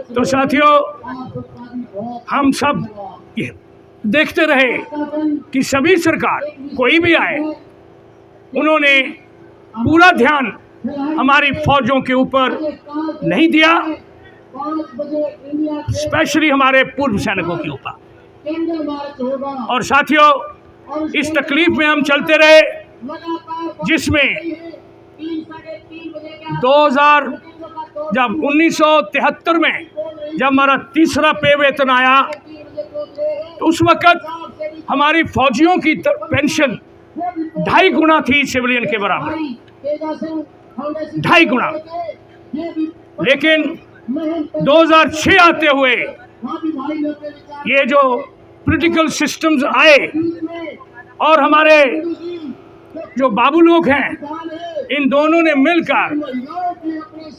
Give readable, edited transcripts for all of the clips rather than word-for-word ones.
तो साथियों, हम सब ये देखते रहे कि सभी सरकार कोई भी आए, उन्होंने पूरा ध्यान हमारी फौजों के ऊपर नहीं दिया, स्पेशली हमारे पूर्व सैनिकों के ऊपर। और साथियों, इस तकलीफ में हम चलते रहे जिसमें 1973 में जब हमारा तीसरा पे वेतन आया, तो उस वक्त हमारी फौजियों की पेंशन 2.5 गुना थी सिविलियन के बराबर, 2.5 गुना। लेकिन 2006 आते हुए ये जो पॉलिटिकल सिस्टम्स आए और हमारे जो बाबू लोग हैं, इन दोनों ने मिलकर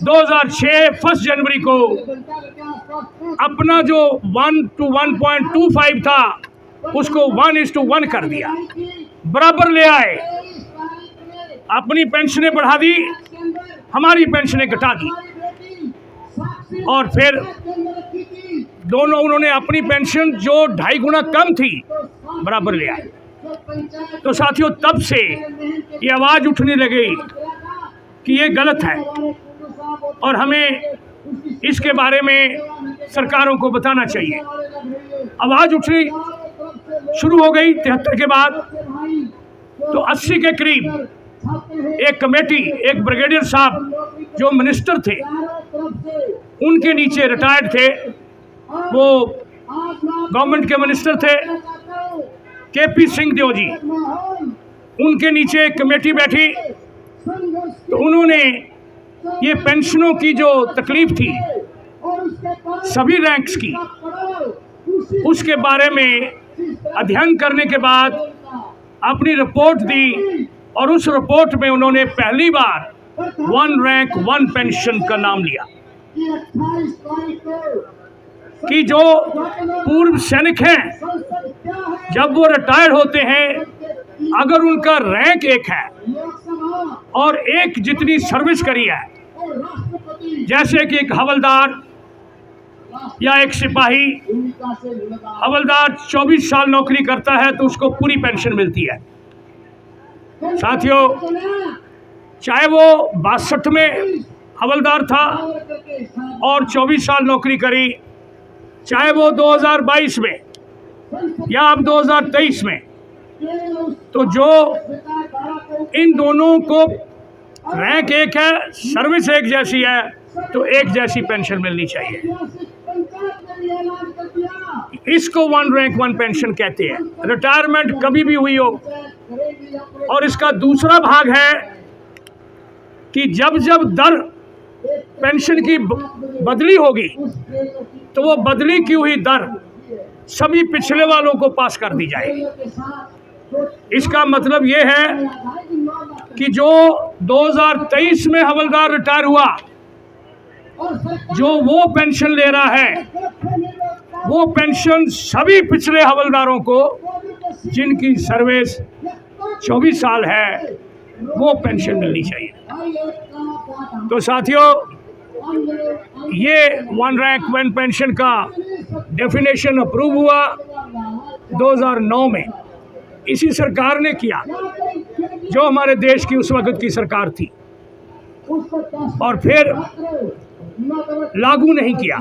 2006 1 जनवरी को अपना जो 1 to 1.25 था उसको 1:1 कर दिया, बराबर ले आए। अपनी पेंशनें बढ़ा दी, हमारी पेंशनें घटा दी, और फिर दोनों उन्होंने अपनी पेंशन जो 2.5 गुना कम थी बराबर ले आए। तो साथियों, तब से ये आवाज़ उठने लगी कि ये गलत है और हमें इसके बारे में सरकारों को बताना चाहिए। आवाज़ उठनी शुरू हो गई 73 के बाद। तो 80 के करीब एक कमेटी, एक ब्रिगेडियर साहब जो मिनिस्टर थे, उनके नीचे रिटायर्ड थे, वो गवर्नमेंट के मिनिस्टर थे, KP सिंह देव जी, उनके नीचे एक कमेटी बैठी। तो उन्होंने ये पेंशनों की जो तकलीफ थी सभी रैंक्स की, उसके बारे में अध्ययन करने के बाद अपनी रिपोर्ट दी, और उस रिपोर्ट में उन्होंने पहली बार 1 रैंक 1 पेंशन का नाम लिया कि जो पूर्व सैनिक हैं, जब वो रिटायर होते हैं, अगर उनका रैंक 1 है और 1 जितनी सर्विस करी है, जैसे कि एक हवलदार या एक सिपाही, हवलदार 24 साल नौकरी करता है तो उसको पूरी पेंशन मिलती है। साथियों, चाहे वो 62 में हवलदार था और 24 साल नौकरी करी, चाहे वो 2022 में या अब 2023 में, तो जो इन दोनों को रैंक 1 है, सर्विस 1 जैसी है, तो 1 जैसी पेंशन मिलनी चाहिए। इसको 1 रैंक 1 पेंशन कहते हैं, रिटायरमेंट कभी भी हुई हो। और इसका दूसरा भाग है कि जब जब दर पेंशन की बदली होगी, तो वो बदली की हुई दर सभी पिछले वालों को पास कर दी जाएगी। इसका मतलब ये है कि जो 2023 में हवलदार रिटायर हुआ, जो वो पेंशन ले रहा है, वो पेंशन सभी पिछले हवलदारों को जिनकी सर्विस 24 साल है, वो पेंशन मिलनी चाहिए। तो साथियों, ये 1 रैंक 1 पेंशन का डेफिनेशन अप्रूव हुआ 2009 में। इसी सरकार ने किया जो हमारे देश की उस वक्त की सरकार थी, और फिर लागू नहीं किया।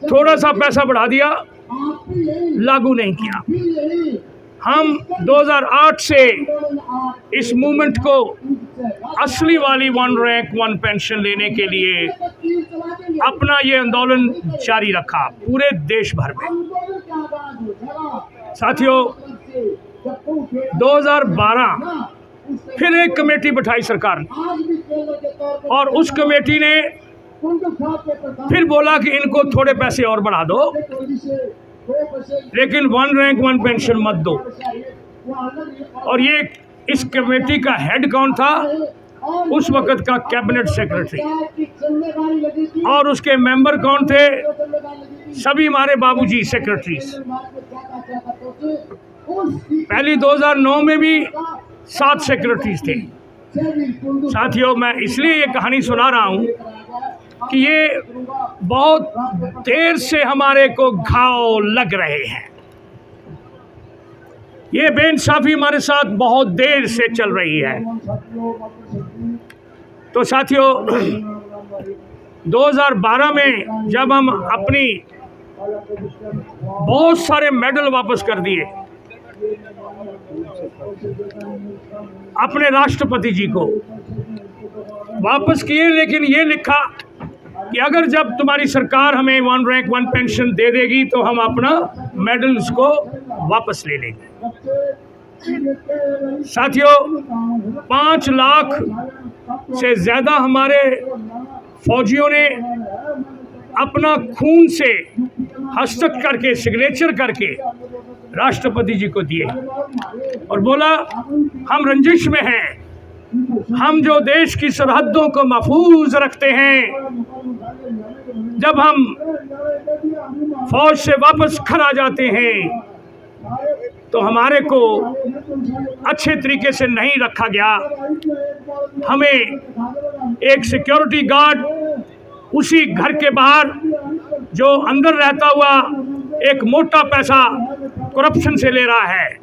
थोड़ा सा पैसा बढ़ा दिया, लागू नहीं किया। हम 2008 से इस मूवमेंट को असली वाली 1 रैंक 1 पेंशन लेने के लिए अपना ये आंदोलन जारी रखा पूरे देश भर में। साथियों, 2012 फिर एक कमेटी बिठाई सरकार ने, और उस कमेटी ने फिर बोला कि इनको थोड़े पैसे और बढ़ा दो, लेकिन 1 रैंक 1 पेंशन मत दो। और ये इस कमेटी का हेड कौन था? उस वक्त का कैबिनेट सेक्रेटरी। और उसके मेंबर कौन थे? सभी हमारे बाबूजी सेक्रेटरीज। पहली 2009 में भी 7 सेक्रेटरीज थे। साथियों, मैं इसलिए ये कहानी सुना रहा हूँ कि ये बहुत देर से हमारे को घाव लग रहे हैं। ये बेइंसाफी हमारे साथ बहुत देर से चल रही है। तो साथियों, 2012 में जब हम अपनी बहुत सारे मेडल वापस कर दिए अपने राष्ट्रपति जी को वापस किए, लेकिन ये लिखा कि अगर जब तुम्हारी सरकार हमें 1 रैंक 1 पेंशन दे देगी तो हम अपना मेडल उसको वापस ले लेंगे। साथियों, 5 लाख से ज़्यादा हमारे फौजियों ने अपना खून से हस्तक करके, सिग्नेचर करके राष्ट्रपति जी को दिए और बोला हम रंजिश में हैं, हम जो देश की सरहदों को महफूज रखते हैं, जब हम फौज से वापस घर आ जाते हैं तो हमारे को अच्छे तरीके से नहीं रखा गया। हमें एक सिक्योरिटी गार्ड उसी घर के बाहर जो अंदर रहता हुआ एक मोटा पैसा करप्शन से ले रहा है,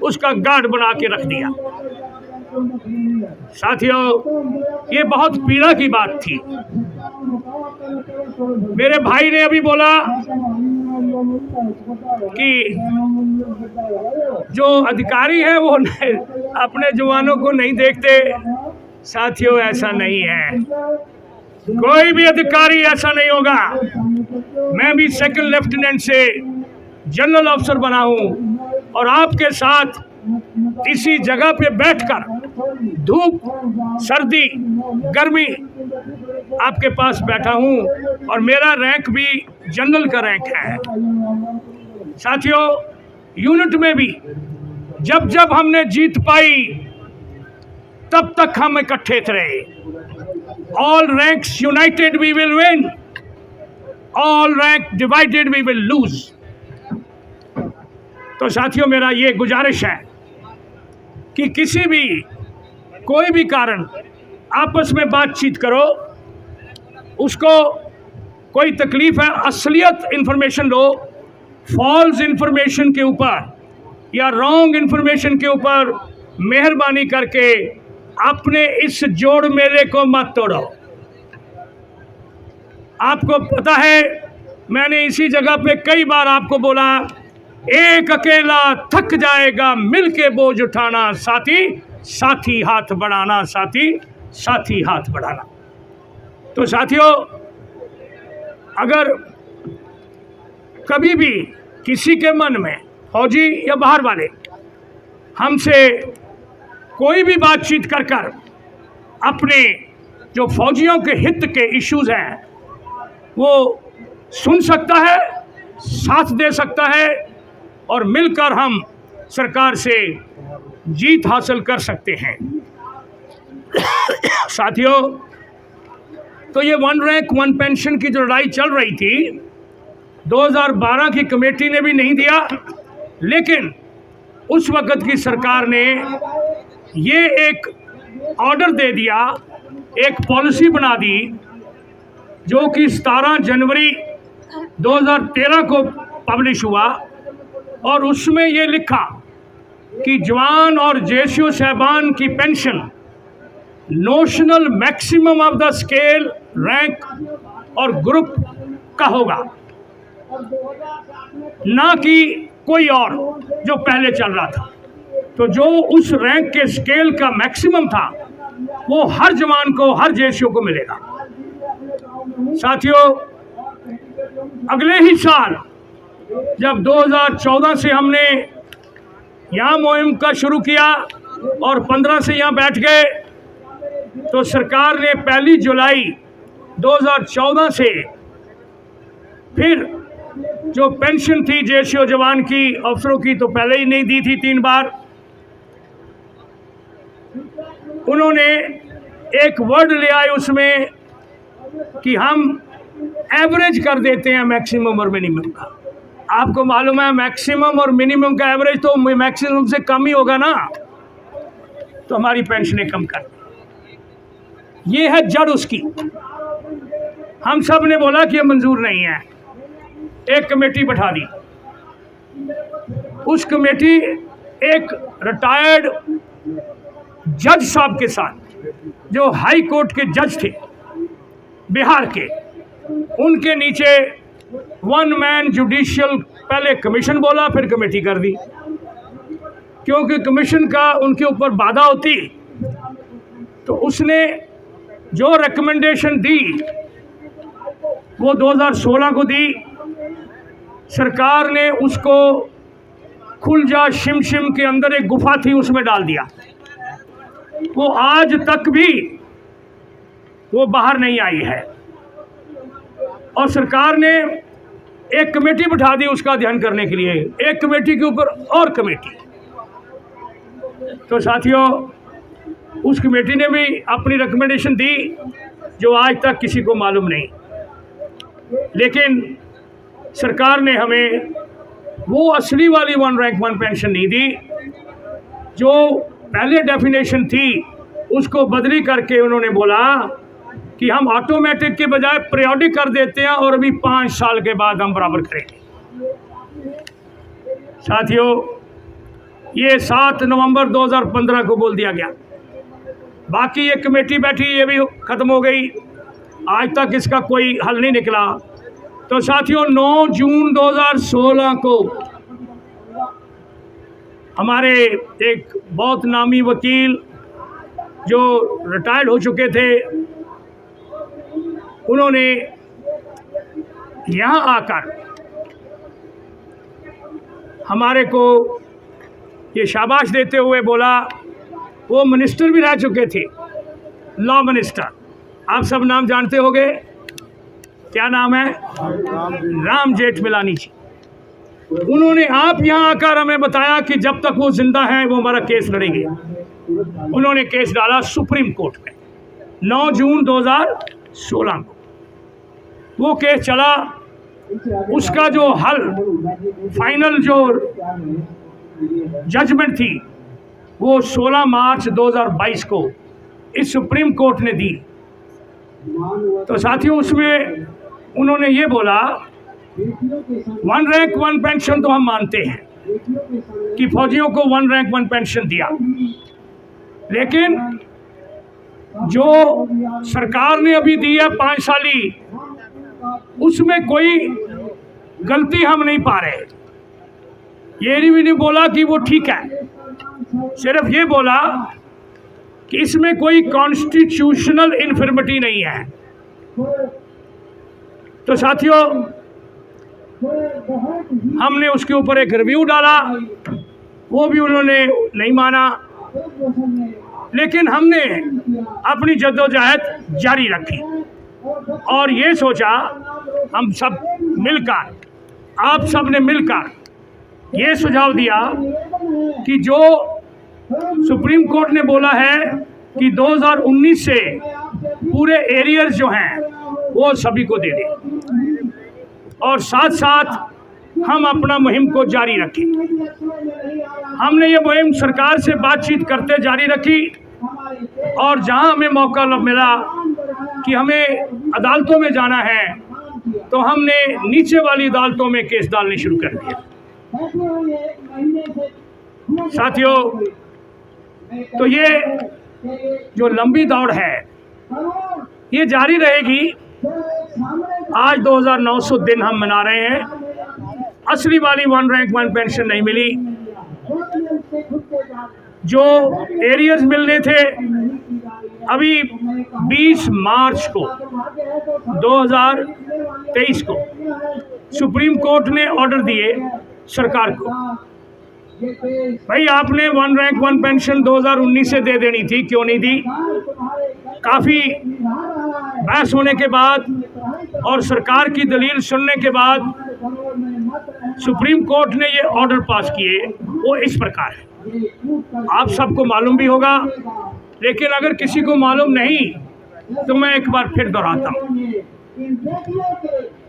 उसका गार्ड बना के रख दिया। साथियों, ये बहुत पीड़ा की बात थी। मेरे भाई ने अभी बोला कि जो अधिकारी हैं वो अपने जवानों को नहीं देखते। साथियों, ऐसा नहीं है, कोई भी अधिकारी ऐसा नहीं होगा। मैं भी 2nd लेफ्टिनेंट से जनरल अफसर बना हूँ और आपके साथ इसी जगह पे बैठकर धूप, सर्दी, गर्मी आपके पास बैठा हूँ और मेरा रैंक भी जनरल का रैंक है। साथियों, यूनिट में भी जब जब हमने जीत पाई तब तक हम इकट्ठे रहे। All ranks united we will win, all rank divided we will lose. तो साथियों, मेरा ये गुजारिश है कि किसी भी कोई भी कारण आपस में बातचीत करो, उसको कोई तकलीफ है, असलियत इंफॉर्मेशन लो। फॉल्स इंफॉर्मेशन के ऊपर या रॉन्ग इंफॉर्मेशन के ऊपर मेहरबानी करके अपने इस जोड़ मेले को मत तोड़ो। आपको पता है, मैंने इसी जगह पे कई बार आपको बोला, एक अकेला थक जाएगा मिलके बोझ उठाना, साथी साथी हाथ बढ़ाना, साथी साथी हाथ बढ़ाना। तो साथियों, अगर कभी भी किसी के मन में, फौजी या बाहर वाले, हमसे कोई भी बातचीत कर कर अपने जो फौजियों के हित के इश्यूज हैं वो सुन सकता है, साथ दे सकता है और मिलकर हम सरकार से जीत हासिल कर सकते हैं। साथियों, तो ये 1 रैंक 1 पेंशन की जो लड़ाई चल रही थी, 2012 की कमेटी ने भी नहीं दिया, लेकिन उस वक़्त की सरकार ने ये एक ऑर्डर दे दिया, एक पॉलिसी बना दी, जो कि 17 जनवरी 2013 को पब्लिश हुआ और उसमें ये लिखा कि जवान और जेसीओ साहबान की pension notional maximum of the scale, rank और ग्रुप का होगा, ना कि कोई और जो पहले चल रहा था। तो जो उस रैंक के स्केल का मैक्सिमम था वो हर जवान को, हर जेसीओ को मिलेगा। साथियों, अगले ही साल जब 2014 से हमने यहाँ मुहिम का शुरू किया और 15 से यहाँ बैठ गए, तो सरकार ने 1 जुलाई 2014 से फिर जो पेंशन थी जेसीओ जवान की, अफसरों की तो पहले ही नहीं दी थी 3 बार, उन्होंने एक वर्ड ले आए उसमें कि हम एवरेज कर देते हैं मैक्सिमम और मिनिमम का। आपको मालूम है, मैक्सिमम और मिनिमम का एवरेज तो मैक्सिमम से कम ही होगा ना, तो हमारी पेंशनें कम कर, ये है जड़ उसकी। हम सब ने बोला कि ये मंजूर नहीं है। एक कमेटी बैठा दी। उस कमेटी एक रिटायर्ड जज साहब के साथ, जो हाई कोर्ट के जज थे बिहार के, उनके नीचे वन मैन जुडिशियल, पहले कमीशन बोला फिर कमेटी कर दी, क्योंकि कमीशन का उनके ऊपर बाधा होती। तो उसने जो रिकमेंडेशन दी वो 2016 को दी। सरकार ने उसको खुलजा शिमशिम के अंदर एक गुफा थी उसमें डाल दिया। वो आज तक भी वो बाहर नहीं आई है। और सरकार ने एक कमेटी बिठा दी उसका अध्ययन करने के लिए, एक कमेटी के ऊपर और कमेटी। तो साथियों, उस कमेटी ने भी अपनी रिकमेंडेशन दी जो आज तक किसी को मालूम नहीं। लेकिन सरकार ने हमें वो असली वाली वन रैंक वन पेंशन नहीं दी। जो पहले डेफिनेशन थी उसको बदली करके उन्होंने बोला कि हम ऑटोमेटिक के बजाय पीरियोडिक कर देते हैं और अभी 5 साल के बाद हम बराबर करेंगे। साथियों, ये 7 नवंबर 2015 को बोल दिया गया। बाकी ये कमेटी बैठी, ये भी ख़त्म हो गई। आज तक इसका कोई हल नहीं निकला। तो साथियों, 9 जून 2016 को हमारे एक बहुत नामी वकील जो रिटायर्ड हो चुके थे, उन्होंने यहाँ आकर हमारे को ये शाबाश देते हुए बोला, वो मिनिस्टर भी रह चुके थे, लॉ मिनिस्टर, आप सब नाम जानते होंगे, क्या नाम है? राम जेठमलानी जी। उन्होंने आप यहाँ आकर हमें बताया कि जब तक वो जिंदा हैं वो हमारा केस लड़ेंगे। उन्होंने केस डाला सुप्रीम कोर्ट में 9 जून 2016 को। वो केस चला। उसका जो हल, फाइनल जो जजमेंट थी, वो 16 मार्च 2022 को इस सुप्रीम कोर्ट ने दी। तो साथियों, उसमें उन्होंने ये बोला, वन रैंक वन पेंशन तो हम मानते हैं कि फौजियों को वन रैंक वन पेंशन दिया, लेकिन जो सरकार ने अभी दी है 5 साली, उसमें कोई गलती हम नहीं पा रहे। ये भी नहीं बोला कि वो ठीक है, सिर्फ ये बोला कि इसमें कोई कॉन्स्टिट्यूशनल इन्फर्मिटी नहीं है। तो साथियों, हमने उसके ऊपर एक रिव्यू डाला, वो भी उन्होंने नहीं माना, लेकिन हमने अपनी जद्दोजहद जारी रखी और ये सोचा, हम सब मिलकर, आप सब ने मिलकर ये सुझाव दिया कि जो सुप्रीम कोर्ट ने बोला है कि 2019 से पूरे एरियर्स जो हैं वो सभी को दे दें, और साथ साथ हम अपना मुहिम को जारी रखें। हमने ये मुहिम सरकार से बातचीत करते जारी रखी, और जहां हमें मौका मिला कि हमें अदालतों में जाना है, तो हमने नीचे वाली अदालतों में केस डालने शुरू कर दिया। साथियों, तो ये जो लंबी दौड़ है ये जारी रहेगी। आज 2900 दिन हम मना रहे हैं, असली वाली वन रैंक वन पेंशन नहीं मिली। जो एरियर्स मिलने थे, अभी 20 मार्च को 2023 को सुप्रीम कोर्ट ने ऑर्डर दिए सरकार को, भाई आपने वन रैंक वन पेंशन 2019 से दे देनी थी, क्यों नहीं दी? काफ़ी बहस होने के बाद और सरकार की दलील सुनने के बाद सुप्रीम कोर्ट ने ये ऑर्डर पास किए। वो इस प्रकार है, आप सबको मालूम भी होगा, लेकिन अगर किसी को मालूम नहीं तो मैं एक बार फिर दोहराता हूँ।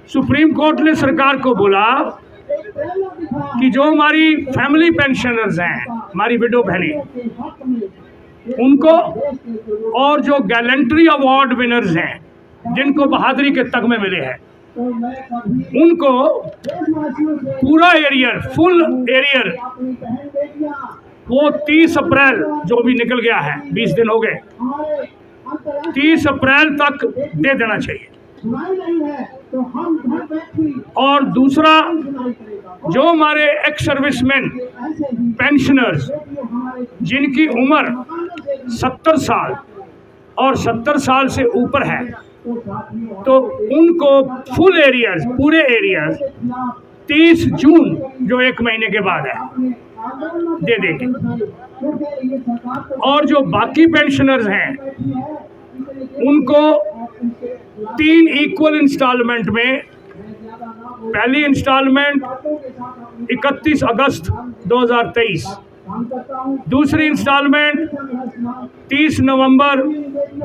सुप्रीम कोर्ट ने सरकार को बोला कि जो हमारी फैमिली पेंशनर्स हैं, हमारी विडो बहनें, उनको, और जो गैलेंट्री अवार्ड विनर्स हैं जिनको बहादुरी के तगमे मिले हैं, उनको पूरा एरियर, फुल एरियर वो 30 अप्रैल जो भी निकल गया है, 20 दिन हो गए, 30 अप्रैल तक दे देना चाहिए। और दूसरा, जो हमारे एक्स सर्विसमैन पेंशनर्स जिनकी उम्र 70 साल और 70 साल से ऊपर है, तो उनको फुल एरियर्स, पूरे एरियर्स 30 जून जो 1 महीने के बाद है दे देंगे। और जो बाकी पेंशनर्स हैं उनको 3 इक्वल इंस्टॉलमेंट में, पहली इंस्टॉलमेंट 31 अगस्त 2023, दूसरी इंस्टॉलमेंट 30 नवंबर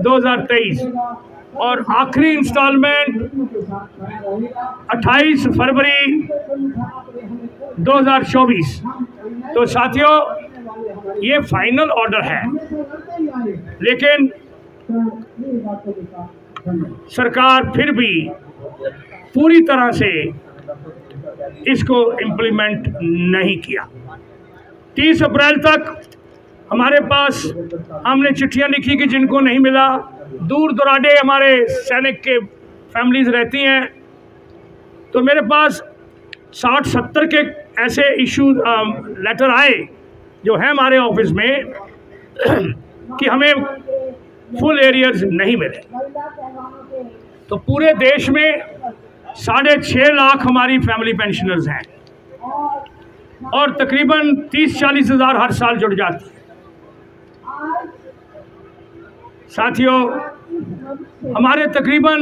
2023 और आखिरी इंस्टॉलमेंट 28 फरवरी 2024। तो साथियों, ये फाइनल ऑर्डर है, लेकिन सरकार फिर भी पूरी तरह से इसको इम्प्लीमेंट नहीं किया। 30 अप्रैल तक हमारे पास, हमने चिट्ठियां लिखी कि जिनको नहीं मिला, दूर दराडे हमारे सैनिक के फैमिलीज रहती हैं, तो मेरे पास 60-70 के ऐसे इशू लेटर आए जो है हमारे ऑफिस में कि हमें फुल एरियर्स नहीं मिले। तो पूरे देश में 6.5 लाख हमारी फैमिली पेंशनर्स हैं और तकरीबन 30-40 हज़ार हर साल जुड़ जाती है। साथियों, हमारे तकरीबन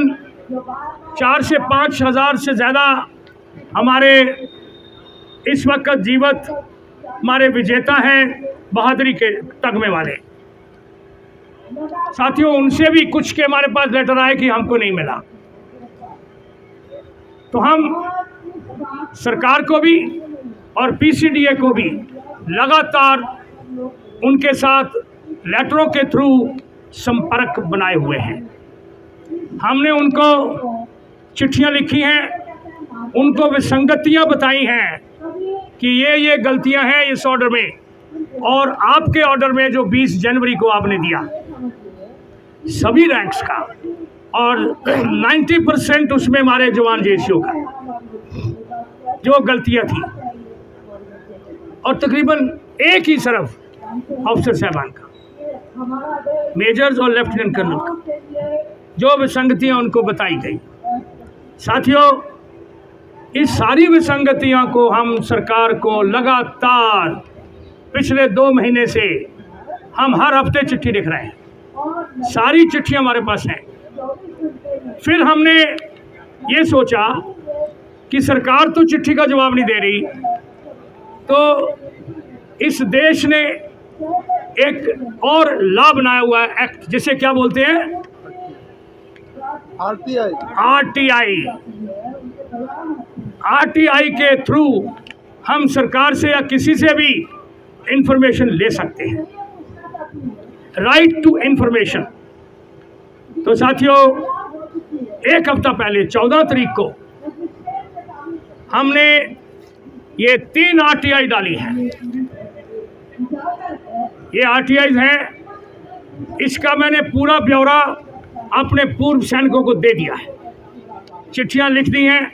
4 से 5 हज़ार से ज़्यादा हमारे इस वक्त जीवित हमारे विजेता हैं, बहादुरी के तगमे वाले। साथियों, उनसे भी कुछ के हमारे पास लेटर आए कि हमको नहीं मिला। तो हम सरकार को भी और पीसीडीए को भी लगातार उनके साथ लेटरों के थ्रू संपर्क बनाए हुए हैं। हमने उनको चिट्ठियां लिखी हैं, उनको विसंगतियां बताई हैं कि ये गलतियां हैं इस ऑर्डर में, और आपके ऑर्डर में जो 20 जनवरी को आपने दिया सभी रैंक्स का, और 90% उसमें हमारे जवान जेसीओ का जो गलतियां थी, और तकरीबन एक ही सिर्फ अफसर साहबान का, मेजर्स और लेफ्टिनेंट कर्नल का, जो विसंगतियां उनको बताई गई। साथियों, इस सारी विसंगतियों को हम सरकार को लगातार पिछले 2 महीने से हम हर हफ्ते चिट्ठी लिख रहे हैं, सारी चिट्ठियां हमारे पास हैं। फिर हमने ये सोचा कि सरकार तो चिट्ठी का जवाब नहीं दे रही, तो इस देश ने एक और लॉ बनाया हुआ है, एक्ट, जिसे क्या बोलते हैं, आरटीआई के थ्रू हम सरकार से या किसी से भी इंफॉर्मेशन ले सकते हैं, राइट टू इंफॉर्मेशन। तो साथियों, एक हफ्ता पहले 14 तारीख को हमने ये 3 आरटीआई डाली हैं। ये आरटीआईज हैं, इसका मैंने पूरा ब्यौरा अपने पूर्व सैनिकों को दे दिया है, चिट्ठियां लिख दी हैं।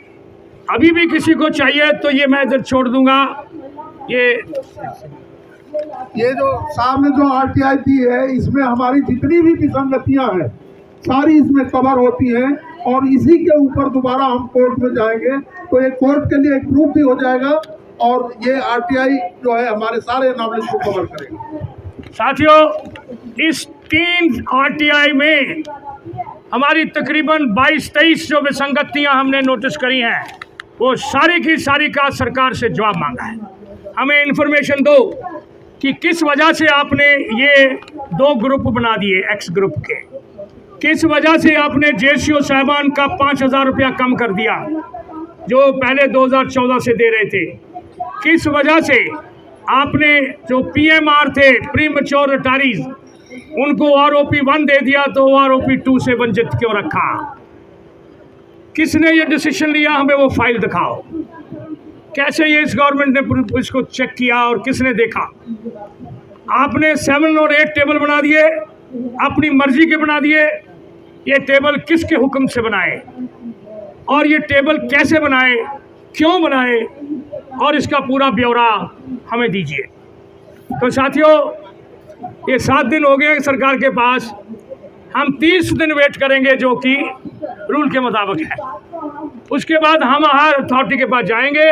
अभी भी किसी को चाहिए तो ये मैं इधर छोड़ दूंगा। ये जो सामने जो आरटीआई दी है, इसमें हमारी जितनी भी विसंगतियां हैं सारी इसमें कवर होती हैं, और इसी के ऊपर दोबारा हम कोर्ट में जाएंगे तो ये कोर्ट के लिए एक प्रूफ भी हो जाएगा, और ये आरटीआई जो है हमारे सारे एनॉमलीज को कवर करेगा। साथियों, इस 3 आरटीआई में हमारी तकरीबन 22-23 जो विसंगतियां हमने नोटिस करी हैं, वो सारी की सारी का सरकार से जवाब मांगा है। हमें इन्फॉर्मेशन दो कि किस वजह से आपने ये 2 ग्रुप बना दिए एक्स ग्रुप के, किस वजह से आपने जेसीओ साहबान का 5000 रुपया कम कर दिया जो पहले 2014 से दे रहे थे, किस वजह से आपने जो पीएमआर थे, प्री मैच्योर रिटायरीज, उनको आरओपी 1 दे दिया तो आरओपी 2 से वंचित क्यों रखा। किसने ये डिसीजन लिया, हमें वो फाइल दिखाओ। कैसे ये इस गवर्नमेंट ने इसको चेक किया और किसने देखा? आपने 7 और 8 टेबल बना दिए, अपनी मर्जी के बना दिए। ये टेबल किसके हुक्म से बनाए और ये टेबल कैसे बनाए, क्यों बनाए, और इसका पूरा ब्यौरा हमें दीजिए। तो साथियों, ये 7 दिन हो गए सरकार के पास, हम 30 दिन वेट करेंगे जो कि रूल के मुताबिक है। उसके बाद हम हायर अथॉरिटी के पास जाएंगे,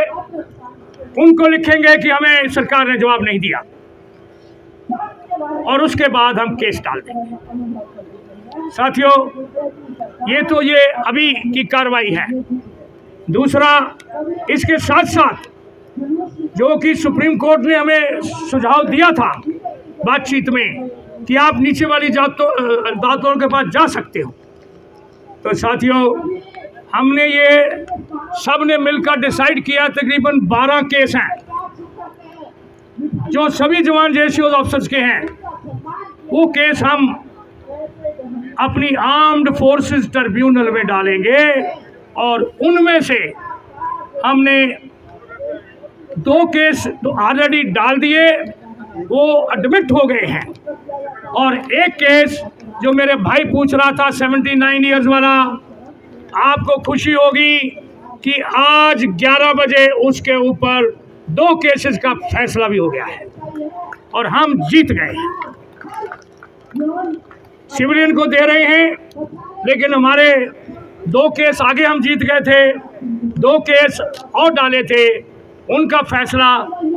उनको लिखेंगे कि हमें सरकार ने जवाब नहीं दिया, और उसके बाद हम केस डाल देंगे। साथियों, ये अभी की कार्रवाई है। दूसरा, इसके साथ साथ जो कि सुप्रीम कोर्ट ने हमें सुझाव दिया था बातचीत में कि आप नीचे वाली अदालतों के पास जा सकते हो, तो साथियों हमने ये सब ने मिलकर डिसाइड किया। तकरीबन 12 केस हैं जो सभी जवान रेशियोज ऑफिसर्स के हैं। वो केस हम अपनी आर्म्ड फोर्सेस ट्रिब्यूनल में डालेंगे, और उनमें से हमने 2 केस तो ऑलरेडी डाल दिए, वो एडमिट हो गए हैं, और एक केस जो मेरे भाई पूछ रहा था 79 इयर्स वाला, आपको खुशी होगी कि आज 11 बजे उसके ऊपर 2 केसेस का फैसला भी हो गया है और हम जीत गए हैं। सिविलियन को दे रहे हैं, लेकिन हमारे 2 केस आगे हम जीत गए थे, 2 केस और डाले थे, उनका फैसला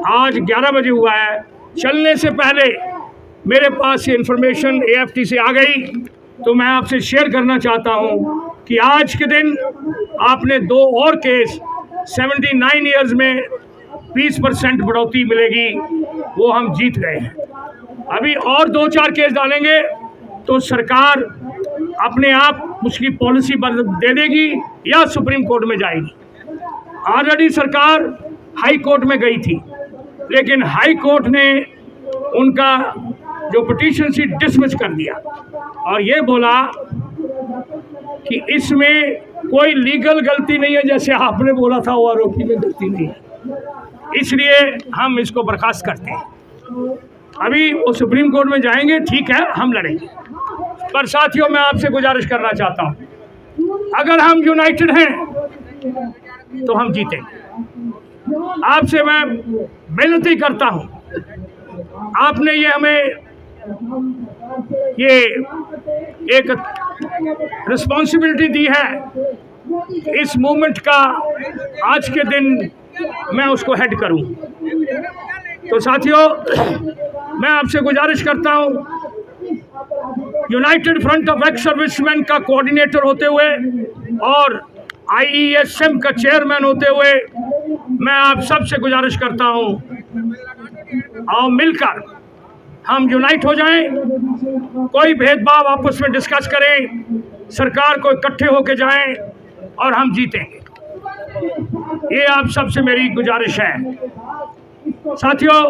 आज 11 बजे हुआ है। चलने से पहले मेरे पास ये इन्फॉर्मेशन AFT से आ गई, तो मैं आपसे शेयर करना चाहता हूँ कि आज के दिन आपने 2 और केस 79 इयर्स में 20% बढ़ोतरी मिलेगी, वो हम जीत गए हैं। अभी और 2-4 केस डालेंगे तो सरकार अपने आप उसकी पॉलिसी दे देगी या सुप्रीम कोर्ट में जाएगी। ऑलरेडी सरकार हाई कोर्ट में गई थी, लेकिन हाई कोर्ट ने उनका जो पिटीशन थी डिसमिस कर दिया और ये बोला कि इसमें कोई लीगल गलती नहीं है, जैसे आपने बोला था वो आरोपी में गलती नहीं है, इसलिए हम इसको बर्खास्त करते हैं। अभी वो सुप्रीम कोर्ट में जाएंगे, ठीक है, हम लड़ेंगे। पर साथियों, मैं आपसे गुजारिश करना चाहता हूँ, अगर हम यूनाइटेड हैं तो हम जीतेंगे। आपसे मैं विनती करता हूँ, आपने ये हमें ये एक रिस्पॉन्सिबिलिटी दी है, इस मूवमेंट का आज के दिन मैं उसको हेड करूं। तो साथियों, मैं आपसे गुजारिश करता हूं, United front of ex serviceman का कोऑर्डिनेटर होते हुए और IESM का चेयरमैन होते हुए मैं आप सबसे गुजारिश करता हूं, आओ मिलकर हम यूनाइट हो जाएं, कोई भेदभाव आपस में डिस्कस करें, सरकार को इकट्ठे होकर जाएं और हम जीतेंगे। ये आप सबसे मेरी गुजारिश है। साथियों,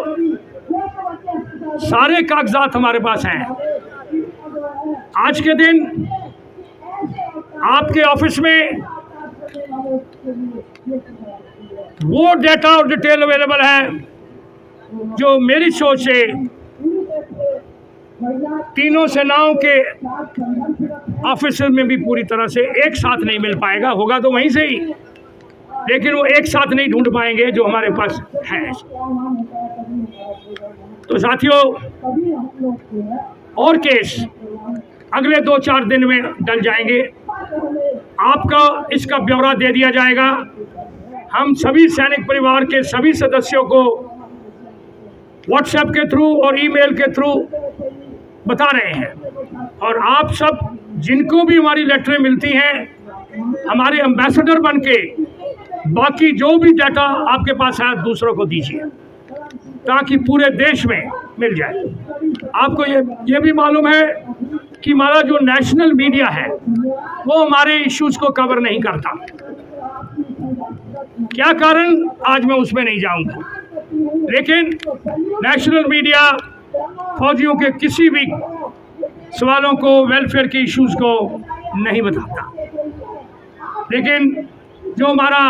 सारे कागजात हमारे पास हैं। आज के दिन आपके ऑफिस में वो डेटा और डिटेल अवेलेबल है जो मेरी सोच से तीनों सेनाओं के ऑफिस में भी पूरी तरह से एक साथ नहीं मिल पाएगा। होगा तो वहीं से ही, लेकिन वो एक साथ नहीं ढूंढ पाएंगे जो हमारे पास है। तो साथियों, और केस अगले 2-4 दिन में डल जाएंगे, आपका इसका ब्यौरा दे दिया जाएगा। हम सभी सैनिक परिवार के सभी सदस्यों को व्हाट्सएप के थ्रू और ईमेल के थ्रू बता रहे हैं, और आप सब जिनको भी हमारी लेटरें मिलती हैं, हमारे एम्बेसडर बन के बाकी जो भी डाटा आपके पास है दूसरों को दीजिए, ताकि पूरे देश में मिल जाए। आपको ये भी मालूम है कि हमारा जो नेशनल मीडिया है वो हमारे इश्यूज को कवर नहीं करता। क्या कारण, आज मैं उसमें नहीं जाऊंगा, लेकिन नेशनल मीडिया फौजियों के किसी भी सवालों को, वेलफेयर के इश्यूज को नहीं बताता। लेकिन जो हमारा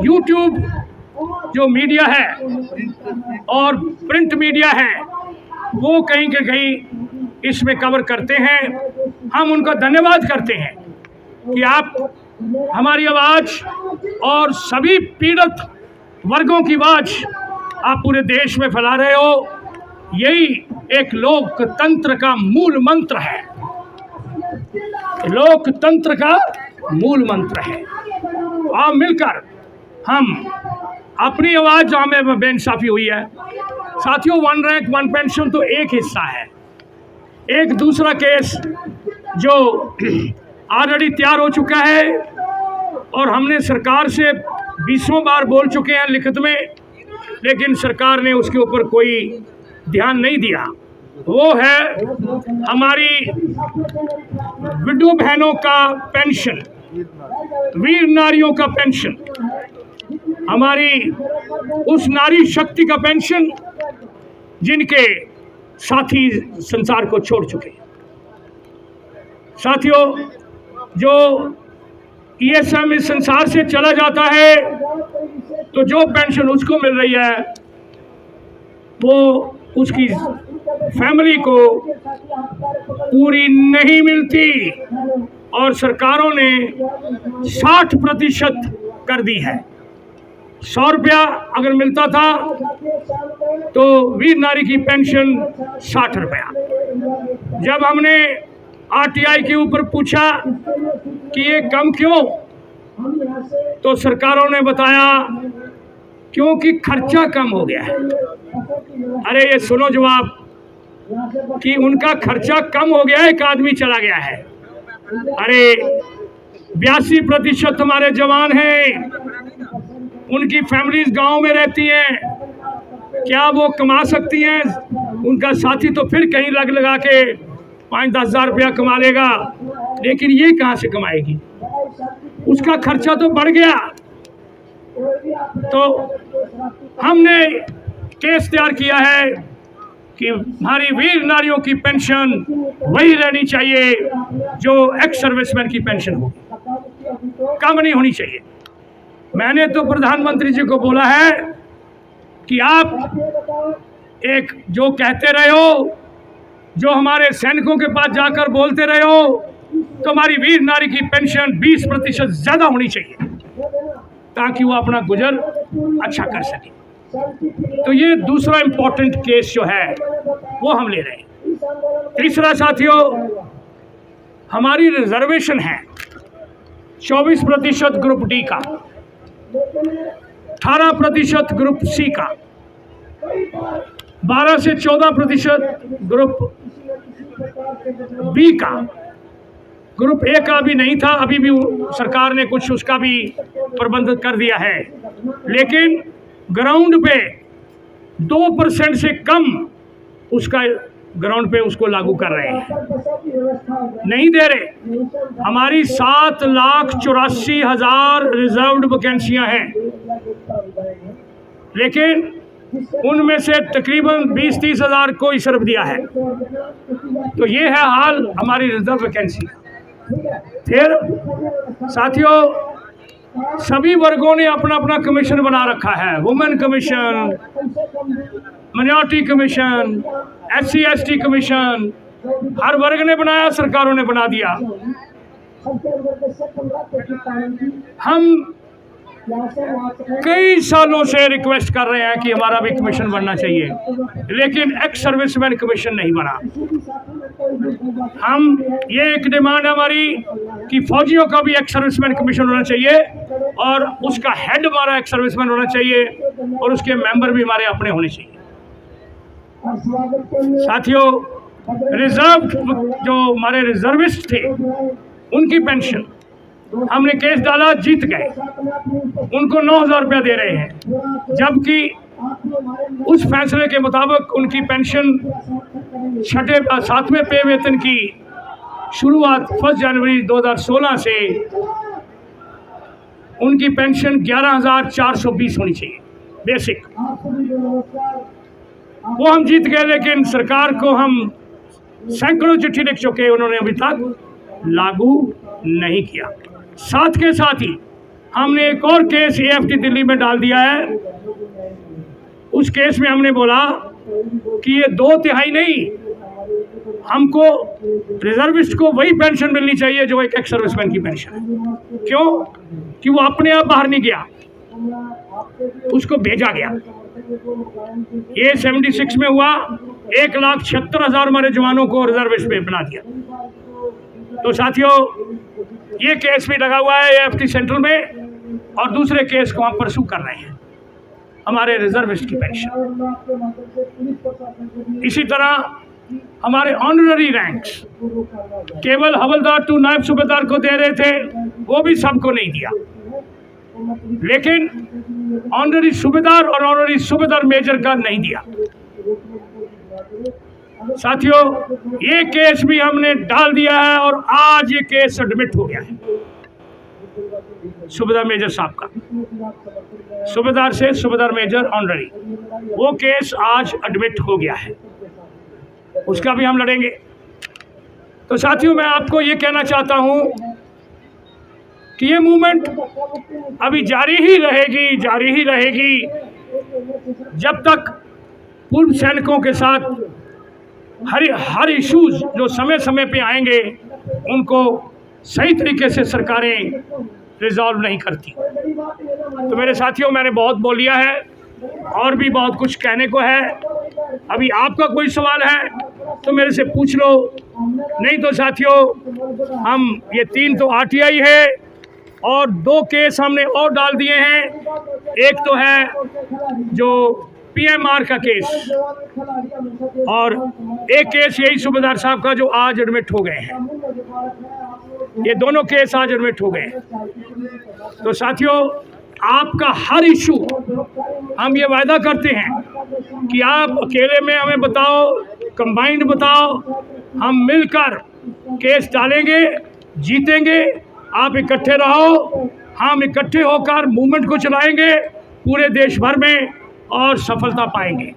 यूट्यूब जो मीडिया है और प्रिंट मीडिया है वो कहीं के कहीं इसमें कवर करते हैं। हम उनका धन्यवाद करते हैं कि आप हमारी आवाज़ और सभी पीड़ित वर्गों की आवाज़ आप पूरे देश में फैला रहे हो। यही एक लोकतंत्र का मूल मंत्र है, लोकतंत्र का मूल मंत्र है। और मिलकर हम अपनी आवाज़ जहाँ में बेइंसाफ़ी हुई है साथियों, वन रैंक वन पेंशन तो एक हिस्सा है। एक दूसरा केस जो ऑलरेडी तैयार हो चुका है और हमने सरकार से 20वां बार बोल चुके हैं लिखित में, लेकिन सरकार ने उसके ऊपर कोई ध्यान नहीं दिया। वो है हमारी विडो बहनों का पेंशन, वीर नारियों का पेंशन, हमारी उस नारी शक्ति का पेंशन जिनके साथी संसार को छोड़ चुके। साथियों, जो ईएसएम इस संसार से चला जाता है तो जो पेंशन उसको मिल रही है वो उसकी फैमिली को पूरी नहीं मिलती और सरकारों ने 60% कर दी है। 100 रुपया अगर मिलता था तो वीर नारी की पेंशन 60 रुपया। जब हमने आरटीआई के ऊपर पूछा कि ये कम क्यों, तो सरकारों ने बताया क्योंकि खर्चा कम हो गया है। अरे ये सुनो जवाब कि उनका खर्चा कम हो गया है, एक आदमी चला गया है। अरे 82% हमारे जवान हैं, उनकी फैमिलीज गांव में रहती हैं, क्या वो कमा सकती हैं? उनका साथी तो फिर कहीं लगा के 5-10 हज़ार रुपया कमा लेगा, लेकिन ये कहाँ से कमाएगी? उसका खर्चा तो बढ़ गया। तो हमने केस तैयार किया है कि हमारी वीर नारियों की पेंशन वही रहनी चाहिए जो एक्स सर्विसमैन की पेंशन हो, कम नहीं होनी चाहिए। मैंने तो प्रधानमंत्री जी को बोला है कि आप एक जो कहते रहे हो, जो हमारे सैनिकों के पास जाकर बोलते रहे हो, तो हमारी वीर नारी की पेंशन 20% ज़्यादा होनी चाहिए ताकि वो अपना गुजर अच्छा कर सके। तो ये दूसरा इम्पोर्टेंट केस जो है वो हम ले रहे हैं। तीसरा साथियों, हमारी रिजर्वेशन है 24% ग्रुप डी का, 18% ग्रुप सी का, 12 से 14% ग्रुप बी का। ग्रुप ए का भी नहीं था, अभी भी सरकार ने कुछ उसका भी प्रबंध कर दिया है, लेकिन ग्राउंड पे 2% से कम उसका ग्राउंड पे उसको लागू कर रहे हैं, नहीं दे रहे। हमारी 7,84,000 रिजर्व्ड वैकेंसियां हैं, लेकिन उनमें से तकरीबन 20-30 हज़ार को ही सिर्फ दिया है। तो ये है हाल हमारी रिजर्व वैकेंसी। फिर साथियों, सभी वर्गों ने अपना अपना कमीशन बना रखा है, women commission, minority commission, SC/ST commission, हर वर्ग ने बनाया, सरकारों ने बना दिया। हम कई सालों से रिक्वेस्ट कर रहे हैं कि हमारा भी कमीशन बनना चाहिए, लेकिन एक्स सर्विसमैन कमीशन नहीं बना। हम ये एक डिमांड है हमारी कि फौजियों का भी एक्स सर्विसमैन कमीशन होना चाहिए और उसका हेड हमारा एक्स सर्विसमैन होना चाहिए और उसके मेंबर भी हमारे अपने होने चाहिए। साथियों, रिजर्व जो हमारे रिजर्विस्ट थे उनकी पेंशन हमने केस डाला, जीत गए, उनको 9,000 रुपया दे रहे हैं, जबकि उस फैसले के मुताबिक उनकी पेंशन 7वें पे वेतन की शुरुआत 1 जनवरी 2016 से उनकी पेंशन 11,420 होनी चाहिए बेसिक। वो हम जीत गए, लेकिन सरकार को हम सैकड़ों चिट्ठी लिख चुके, उन्होंने अभी तक लागू नहीं किया। साथ के साथ ही हमने एक और केस AFT दिल्ली में डाल दिया है। उस केस में हमने बोला कि ये 2/3 नहीं, हमको रिजर्विस्ट को वही पेंशन मिलनी चाहिए जो एक एक्स सर्विसमैन की पेंशन है। क्यों? कि वो अपने आप बाहर नहीं गया, उसको भेजा गया। ये 76 में हुआ, 1,76,000 हमारे जवानों को रिजर्विस्ट में बना दिया। तो साथियों, ये केस भी लगा हुआ है AFT सेंट्रल में, और दूसरे केस को हम परसू कर रहे हैं, हमारे रिजर्विस्ट की पेंशन। इसी तरह हमारे ऑनररी रैंक्स केवल हवलदार टू नायब सूबेदार को दे रहे थे, वो भी सबको नहीं दिया, लेकिन ऑनररी सूबेदार और ऑनररी सूबेदार मेजर का नहीं दिया। साथियों, ये केस भी हमने डाल दिया है और आज ये केस एडमिट हो गया है सूबेदार मेजर साहब का, सूबेदार से सूबेदार मेजर ऑनररी, वो केस आज एडमिट हो गया है, उसका भी हम लड़ेंगे। तो साथियों, मैं आपको ये कहना चाहता हूँ कि ये मूवमेंट अभी जारी ही रहेगी जब तक पूर्व सैनिकों के साथ हर इश्यूज जो समय समय पे आएंगे उनको सही तरीके से सरकारें रिजॉल्व नहीं करती। तो मेरे साथियों, मैंने बहुत बोल लिया है, और भी बहुत कुछ कहने को है। अभी आपका कोई सवाल है तो मेरे से पूछ लो, नहीं तो साथियों, हम ये 3 तो RTI है और 2 केस हमने और डाल दिए हैं। एक तो है जो PMR का केस, और एक केस यही सूबेदार साहब का जो आज एडमिट हो गए हैं। ये दोनों केस आज एडमिट हो गए हैं। तो साथियों, आपका हर इशू हम ये वायदा करते हैं कि आप अकेले में हमें बताओ, कंबाइंड बताओ, हम मिलकर केस डालेंगे, जीतेंगे। आप इकट्ठे रहो, हम इकट्ठे होकर मूवमेंट को चलाएंगे पूरे देश भर में और सफलता पाएंगे।